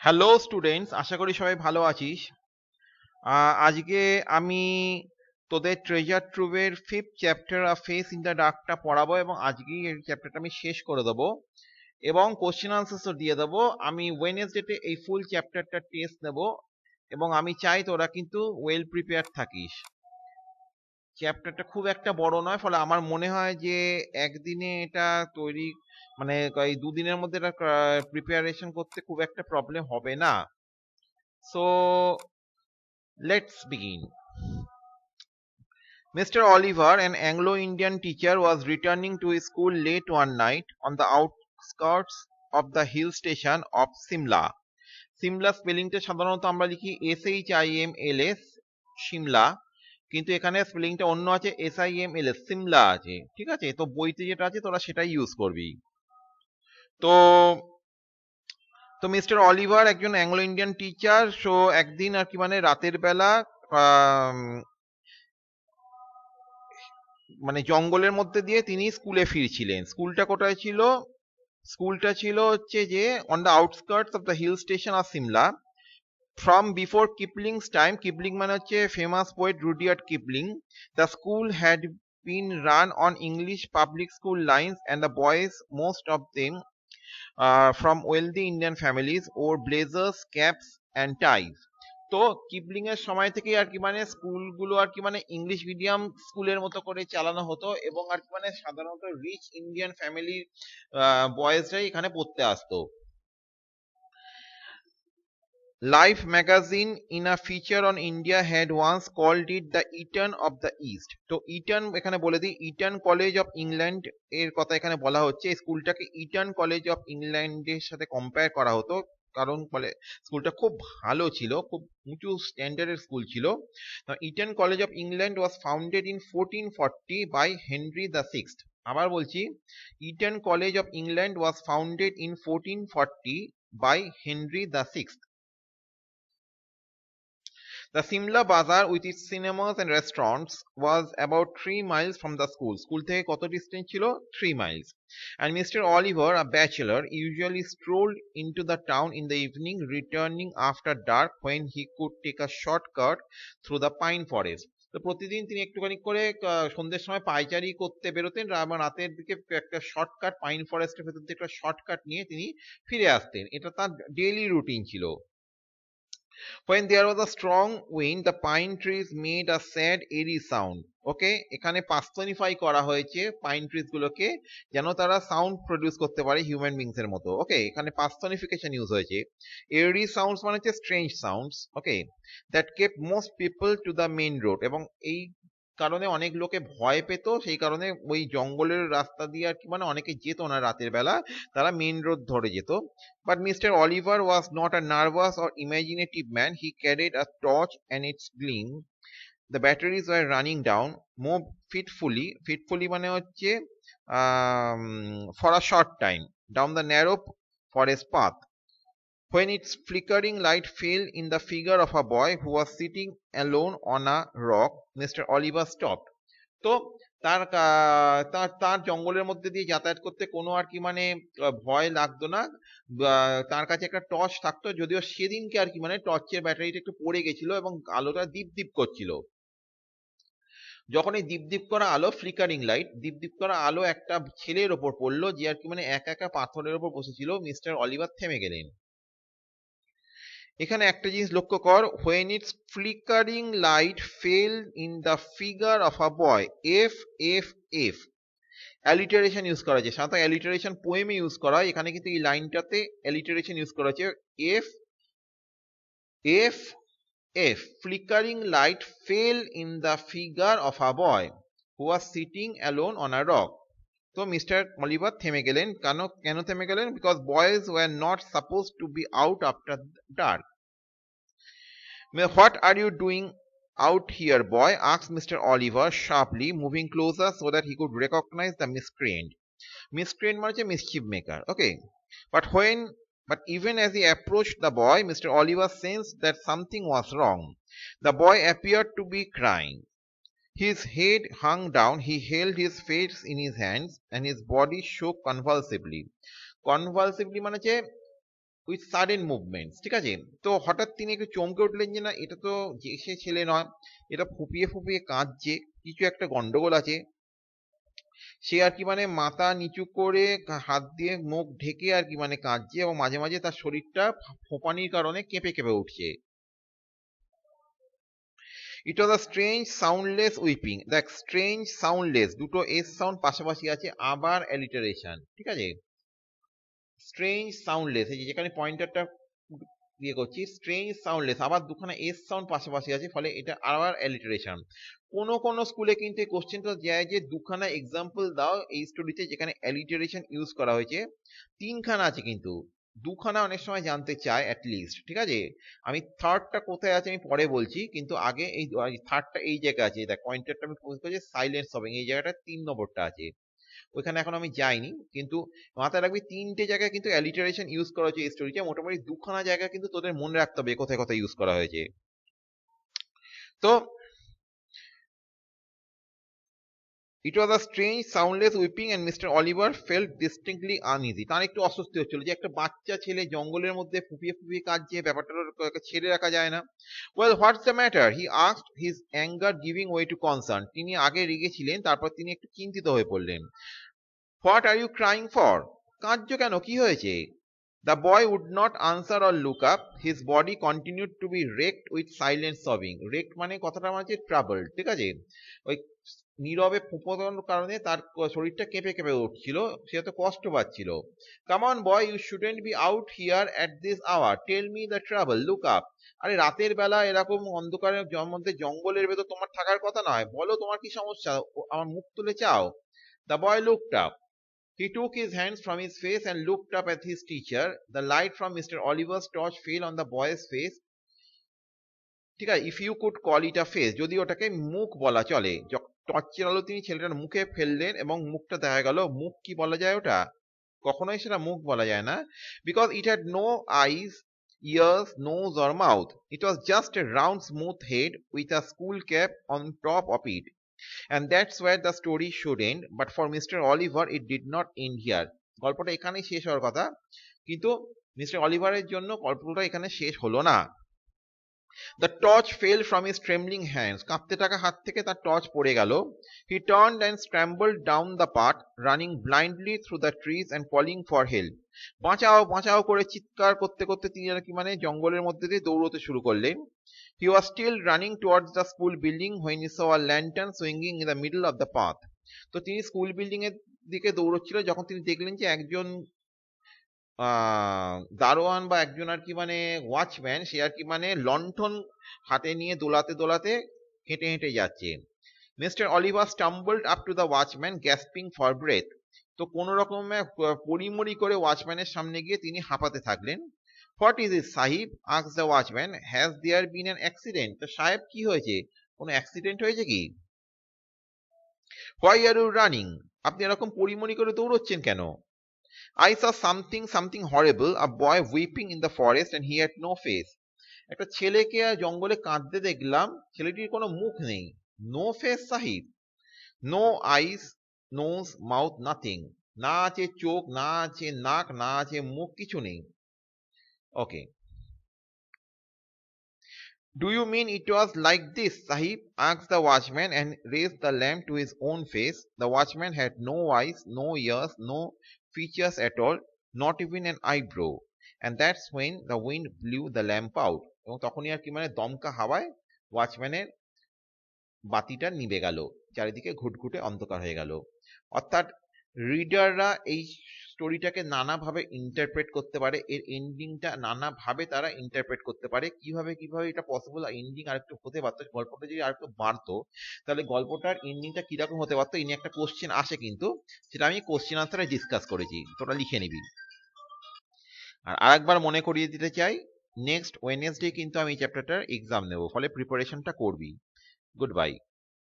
Hello students, আশা করি সবাই ভালো আছিস। আজকে আমি তোদের ট্রেজার ট্রুভের 5th chapter of face in the ডার্কটা পড়াবো এবং আজকেই এই চ্যাপ্টারটা আমি শেষ করে দেবো এবং কোশ্চেন আনসার্সও দিয়ে দেবো। আমি ওয়েডনেসডেতে এই ফুল চ্যাপ্টারটা টেস্ট নেব এবং আমি চাই তোরা কিন্তু ওয়েল প্রিপেয়ার থাকিস। চ্যাপ্টারটা খুব একটা বড় নয়, ফলে আমার মনে হয় যে একদিনে এটা তৈরি মানে এই দুদিনের মধ্যে এটা প্রিপারেশন করতে খুব একটা প্রবলেম হবে না। So let's begin. Mr. Oliver, an Anglo-Indian teacher, was returning to his school late one night on the outskirts of the hill station of Simla. Simla স্পেলিংটা সাধারণত আমরা লিখি SHIMLS সিমলা, কিন্তু এখানে স্পেলিংটা অন্য আছে, SIMLS সিমলা আছে। ঠিক আছে, তো বইতে যেটা আছে তোরা সেটাই ইউজ করবি। তো তো মিস্টার অলিভার একজন অ্যাংলো ইন্ডিয়ান টিচার। সো একদিন আর কি মানে রাতের বেলা মানে জঙ্গলের মধ্যে দিয়ে তিনি স্কুলে ফিরছিলেন। স্কুলটা কোথায় ছিল? স্কুলটা ছিল হচ্ছে যে on the outskirts of the hill station of Simla. From before Kipling's time, Kipling মানে হচ্ছে famous poet Rudyard Kipling, the school had been run on English public school lines, and the boys, most of them from wealthy Indian families, wore blazers, caps and ties. তো Kipling এর সময় থেকে আর কি মানে স্কুলগুলো আর কি মানে ইংলিশ মিডিয়াম স্কুলের মতো করে চালানো হতো এবং আর কি মানে সাধারণত রিচ ইন্ডিয়ান ফ্যামিলির বয়েজরাই এখানে পড়তে আসতো। Life magazine in a feature on India had once called it the Eton of the East. তো ইটন এখানে বলে দিই, ইটন কলেজ অফ ইংল্যান্ড এর কথা এখানে বলা হচ্ছে। স্কুলটাকে ইটন কলেজ অফ ইংল্যান্ডের সাথে কম্পেয়ার করা হতো, কারণ স্কুলটা খুব ভালো ছিল, খুব উঁচু স্ট্যান্ডার্ডের স্কুল ছিল। Eton College of England was founded in 1440 by Henry the sixth. আবার বলছি, Eton College of England was founded in 1440 by Henry the sixth. The Simla Bazaar, with its cinemas and restaurants, was about 3 miles from the school. School থেকে কত distance ছিল? 3 miles. And Mr. Oliver, a bachelor, usually strolled into the town in the evening, returning after dark when he could take a shortcut through the pine forest. তো প্রতিদিন তিনি একটুখানি করে সন্ধ্যের সময় পায়চারি করতে বেরোতেন, রাতের দিকে একটা শর্টকাট পাইন ফরেস্টের ভেতর দিয়ে একটা শর্টকাট নিয়ে তিনি ফিরে আসতেন। এটা তার ডেইলি রুটিন ছিল। When there was a strong wind, the pine trees made a sad eerie sound. ওকে, এখানে পার্সনিফাই করা হয়েছে পাইন ট্রিজ গুলোকে, যেন তারা সাউন্ড প্রডিউস করতে পারে হিউম্যান বিংস এর মতো। ওকে, এখানে পার্সনিফিকেশন ইউজ হয়েছে। এরি সাউন্ডস মানে হচ্ছে strange sounds. Okay, that kept most people to the main road, এবং এই কারণে অনেক লোকে ভয় পেত, সেই কারণে ওই জঙ্গলের রাস্তা দিয়ে আর কি মানে অনেকে যেত না রাতের বেলা, তারা মেইন রোড ধরে যেত। But Mr. Oliver was not a nervous or imaginative man. He carried a torch and its gleam. The batteries were running down more fitfully. Fitfully মানে হচ্ছে for a short time down the narrow forest path. When its flickering light fell in the figure of a boy who was sitting alone on a rock, Mr. Oliver stopped. তো তার তার তার জঙ্গলের মধ্যে দিয়ে যাতায়াত করতে কোনো আর কি মানে ভয় লাগতো না। তার কাছে একটা টর্চ থাকতো, যদিও সেদিনকে আর কি মানে টর্চের ব্যাটারিটা একটু পড়ে গেছিল এবং আলোটা দীপ দীপ করছিল। যখন এই দীপ দীপ করা আলো, ফ্লিকারিং লাইট, দীপ দীপ করা আলো একটা ছেলের ওপর পড়লো, যে আর কি মানে একা একা পাথরের ওপর বসেছিল। মিস্টার অলিভার থেমে গেলেন। এখানে একটা জিনিস লক্ষ্য কর, when its flickering light fell in the figure of a boy, f alliteration use করা হয়েছে। সাধারণত অ্যালিটারেশন পোয়েমে ইউজ করা হয়, এখানে কিন্তু এই লাইনটাতে অ্যালিটারেশন ইউজ করা হয়েছে। F flickering light fell in the figure of a boy who was sitting alone on a rock. তো মিস্টার অলিভার থেমে গেলেন। কেন থেমে গেলেন? Because boys were not suppose two be out after dark. What are you doing out here, boy? asked Mr. Oliver sharply, moving closer so that he could recognize the miscreant. Miscreant মানে হচ্ছে mischief maker. Okay, but even as he approached the boy, Mr. Oliver sensed that something was wrong. The boy appeared to be crying. His head hung down, he held his face in his hands, and his body shook convulsively. Convulsively মানে হচ্ছে with sudden movements, ঠিক আছে। তো হঠাৎ তিনি একটু চমকে উঠলেন যে না, এটা তো যে সে ছেলে নয়, এটা ফুপিয়ে ফুপিয়ে কাঁদছে, কিছু একটা গন্ডগোল আছে। সে আর কি মানে মাথা নিচু করে হাত দিয়ে মুখ ঢেকে আর কি মানে কাঁদছে, এবং মাঝে মাঝে তার শরীরটা ফোঁপানির কারণে কেঁপে কেঁপে উঠছে। ইট was a strange soundless whipping. দেখ, স্ট্রেঞ্জ সাউন্ডলেস, দুটো এস সাউন্ড পাশাপাশি আছে, আবার অ্যালিটারেশন, ঠিক আছে। স্ট্রেঞ্জ সাউন্ডলেস, এই যেখানে পয়েন্টারটা দিয়ে করছি, স্ট্রেঞ্জ সাউন্ডলেস, আবার দুখানা এস সাউন্ড পাশাপাশি আছে, ফলে এটা আবার অ্যালিটারেশন। কোন কোন স্কুলে কিন্তু এই কোশ্চেনটা যায় যে দুখানা এক্সাম্পল দাও এই স্টোরিতে যেখানে অ্যালিটারেশন ইউজ করা হয়েছে। তিনখানা আছে, কিন্তু দুখানা অনেক সময় জানতে চায় অ্যাটলিস্ট, ঠিক আছে। আমি থার্ডটা কোথায় আছে আমি পরে বলছি, কিন্তু আগে এই থার্ডটা এই জায়গায় আছে। দেখ, পয়েন্টারটা আমি পোস্ট করেছি সাইলেন্স হবে, এই জায়গাটা 3 নম্বরটা আছে, ওইখানে এখন আমি যাইনি, কিন্তু মাথায় রাখবি তিনটে জায়গায় কিন্তু অ্যালিটারেশন ইউজ করা হয়েছে এই স্টোরিতে। মোটামুটি দুখানা জায়গা কিন্তু তোদের মনে রাখতে হবে কোথায় কোথায় ইউজ করা হয়েছে। তো it was a strange soundless weeping and mister Oliver felt distinctly uneasy. তার একটু অস্বস্তি হচ্ছিল যে একটা বাচ্চা ছেলে জঙ্গলের মধ্যে ফুপিয়ে ফুপিয়ে কাঁদছে, ব্যাপারটা ছেড়ে রাখা যায় না। Well, what's the matter, he asked, his anger giving way to concern. তিনি আগে রেগেছিলেন, তারপর তিনি একটু চিন্তিত হয়ে পড়লেন। What are you crying for? কাঁদছো কেন, কি হয়েছে? The boy would not answer or look up. His body continued to be wrecked with silent sobbing. Wrecked মানে কথাটা মানে troubled, ঠিক আছে। ওই নীরবে ফুঁপোনোর কারণে তার শরীরটা কেঁপে কেঁপে উঠছিল, সে তো কষ্ট পাচ্ছিল। Come on boy, you shouldn't be out here at this hour. Tell me the trouble. Look up. আরে রাতের বেলা এরকম অন্ধকারের মধ্যে জঙ্গলের ভেতর তোমার থাকার কথা নয়, বলো তোমার কি সমস্যা, আমার মুখ তুলে চাও। The boy looked up. He took his hands from his face and looked up at his teacher. The light from Mr. Oliver's torch fell on the boy's face. ঠিক আছে, if you could call it a face, যদি ওটাকে মুখ বলা চলে। টর্চের আলো তিনি ছেলেটার মুখে ফেললেন এবং মুখটা দেখা গেল। মুখ কি বলা যায় ওটা? কখনোই সেটা মুখ বলা যায় না, because it had no eyes, ears, nose or mouth. It was just a round smooth head with a school cap on top of it. And that's where the story should end, but for Mr. Oliver it did not end here. গল্পটা এখানেই শেষ হওয়ার কথা, কিন্তু mister অলিভারের জন্য গল্পটা এখানে শেষ হলো না। The torch fell from his trembling hands. কাঁপতে থাকা হাত থেকে তার টর্চ পড়ে গেল। He turned and scrambled down the path, running blindly through the trees and calling for help. বাঁচাও বাঁচাও করে চিৎকার করতে করতে তিনি আর কি মানে জঙ্গলের মধ্যে দিয়ে দৌড়তে শুরু করলেন। He was still running towards the school building when he saw a lantern swinging in the middle of the path. তো তিনি স্কুল বিল্ডিং এর দিকে দৌড়চ্ছিল, যখন তিনি দেখলেন যে একজন দারোয়ান বা একজন আর কি মানে ওয়াচম্যান, সে আর কি মানে লণ্ঠন হাতে নিয়ে দোলাতে দোলাতে হেঁটে হেঁটে যাচ্ছে। Mister Oliver stumbled up to the watchman gasping for breath. তো কোনো রকমে পরিমরি করে ওয়াচম্যানের সামনে গিয়ে তিনি হাঁপাতে থাকলেন। What is it sahib? Asked the watchman. Has there been an accident? তো সাহেব, কি হয়েছে, কোনো অ্যাক্সিডেন্ট হয়েছে কি? Why are you running? আপনি এরকম পরিমরি করে দৌড়চ্ছেন কেন? I saw something horrible, a boy weeping in the forest and he had no face. একটা ছেলেকে জঙ্গলে কাঁদতে দেখলাম, ছেলেটির কোনো মুখ নেই। No face Sahib? No eyes, nose, mouth, nothing. না আছে চোখ, না আছে নাক, না আছে মুখ, কিছু নেই। ওকে। Do you mean it was like this, Sahib? Asked the watchman and raised the lamp to his own face. The watchman had no eyes, no ears, no features at all, not even an eyebrow. And that's when the wind blew the lamp out. এবং তখনই আর কি মানে দমকা হাওয়ায় ওয়াচম্যানের বাতিটা নিভে গেল, চারিদিকে ঘুটঘুটে অন্ধকার হয়ে গেল। অর্থাৎ রিডাররা এই স্টোরিটাকে নানাভাবে ইন্টারপ্রেট করতে পারে, এর এন্ডিংটা নানাভাবে তারা ইন্টারপ্রেট করতে পারে। কিভাবে কিভাবে এটা পসিবল এন্ডিং আরেকটু হতে পারতো, গল্পটা যদি আরেকটু বাড়তো তাহলে গল্পটার এন্ডিংটা কিরকম হতে পারতো, এই নিয়ে একটা কোশ্চেন আসে, কিন্তু সেটা আমি কোশ্চেন আনসারে ডিসকাস করেছি, তোরা লিখে নিবি। আর আরেকবার মনে করিয়ে দিতে চাই, নেক্সট ওয়েডনেসডে কিন্তু আমি এই চ্যাপ্টারটার এক্সাম নেব, ফলে প্রিপারেশনটা করবি। Good bye.